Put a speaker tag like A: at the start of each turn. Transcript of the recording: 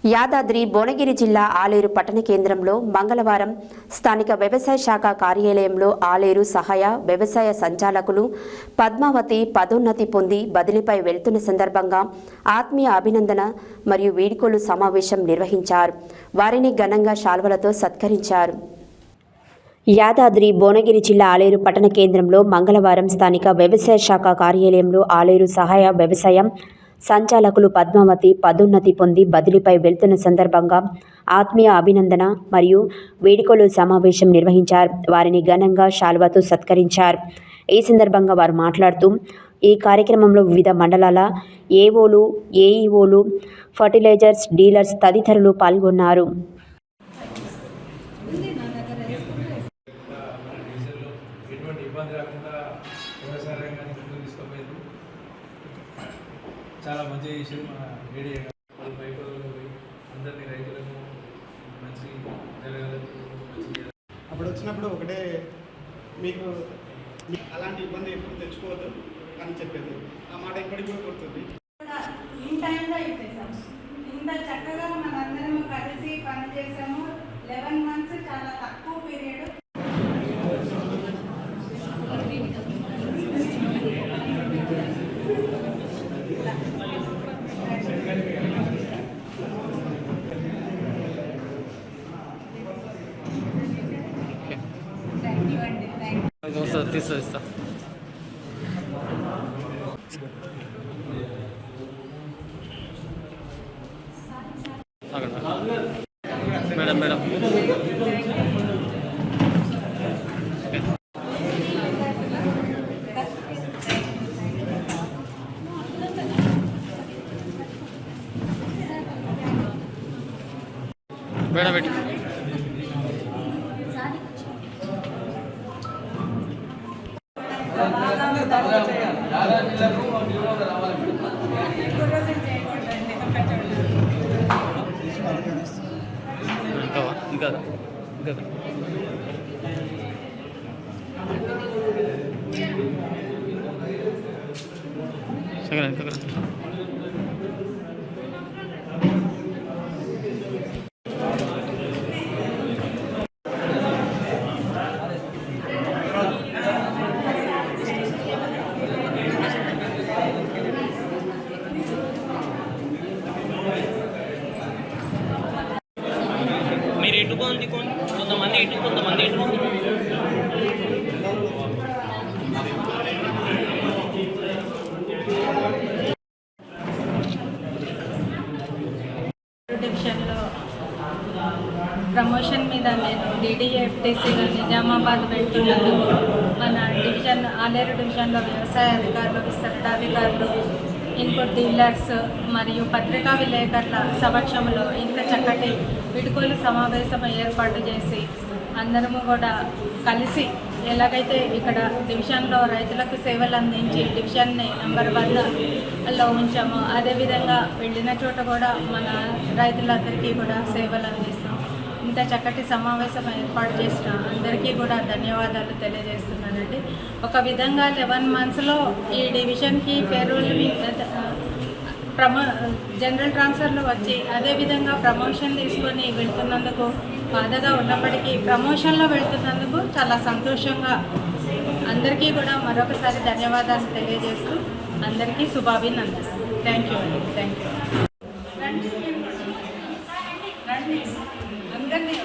A: యాదాద్రి భువనగిరి జిల్లా ఆలేరు పట్టణ కేంద్రంలో మంగళవారం స్థానిక వ్యవసాయ శాఖ కార్యాలయంలో ఆలేరు సహాయ వ్యవసాయ సంచాలకులు పద్మావతి పదోన్నతి పొంది బదిలీపై వెళ్తున్న సందర్భంగా ఆత్మీయ అభినందన మరియు వీడ్కోలు సమావేశం నిర్వహించారు. వారిని ఘనంగా శాల్వలతో సత్కరించారు. యాదాద్రి భువనగిరి జిల్లా ఆలేరు పట్టణ కేంద్రంలో మంగళవారం స్థానిక వ్యవసాయ శాఖ కార్యాలయంలో ఆలేరు సహాయ వ్యవసాయ సంచాలకులు పద్మావతి పదోన్నతి పొంది బదిలీపై వెళ్తున్న సందర్భంగా ఆత్మీయ అభినందన మరియు వేడుకలు సమావేశం నిర్వహించారు. వారిని ఘనంగా శాల్వాతో సత్కరించారు. ఈ సందర్భంగా వారు మాట్లాడుతూ ఈ కార్యక్రమంలో వివిధ మండలాల ఏఓలు, ఏఈఓలు, ఫర్టిలైజర్స్ డీలర్స్ తదితరులు పాల్గొన్నారు.
B: చాలా మంచి విషయం. మన ఏడియా రైతులను అందరినీ రైతులను మంచి
C: అప్పుడు వచ్చినప్పుడు ఒకటే మీకు అలాంటి ఇబ్బంది ఎప్పుడు తెచ్చుకోవద్దు అని చెప్పేది. ఆ మాట ఇప్పటికి కూడా గుర్తుంది.
D: ఇన్ టైంలో ఇచ్చేసాము. ఇంత చక్కగా మనందరం కలిసి పనిచేసాము. 11 months చాలా తక్కువ పీరియడ్.
E: తీస్తా మేడం మేడం మేడం పెట్టి ఇంకా మీరు ఎటుకోండి కొంతమంది ఎటు కొంతమంది ఎటు
D: డివిజన్లో ప్రమోషన్ మీద నేను DDFTCగా నిజామాబాద్ వెళ్తున్నందుకు మన డివిజన్ ఆలేరు డివిజన్లో వ్యవసాయ అధికారులు, విస్తరణాధికారులు, ఇన్పుట్ డీలర్స్ మరియు పత్రికా విలేకరుల సమక్షంలో ఇంత చక్కటి వీడ్కోలు సమావేశం ఏర్పాటు చేసి అందరము కూడా కలిసి ఎలాగైతే ఇక్కడ డివిజన్లో రైతులకు సేవలు అందించి డివిజన్ని నెంబర్ 1లో ఉంచామో అదేవిధంగా వెళ్ళిన చోట కూడా మన రైతులందరికీ కూడా సేవలు అందిస్తాం. ఇంత చక్కటి సమావేశం ఏర్పాటు చేసిన అందరికీ కూడా ధన్యవాదాలు తెలియజేస్తున్నానండి. ఒక విధంగా 11 monthsలో ఈ డివిజన్కి పేరోల్ జనరల్ ట్రాన్స్ఫర్లు వచ్చి అదేవిధంగా ప్రమోషన్ తీసుకొని వెళ్తున్నందుకు బాధగా ఉన్నప్పటికీ ప్రమోషన్లో వెళ్తున్నందుకు చాలా సంతోషంగా అందరికీ కూడా మరొకసారి ధన్యవాదాలు తెలియజేస్తూ అందరికీ శుభాభినందనలు. థ్యాంక్ యూ అండి. Thank you. అందరినీ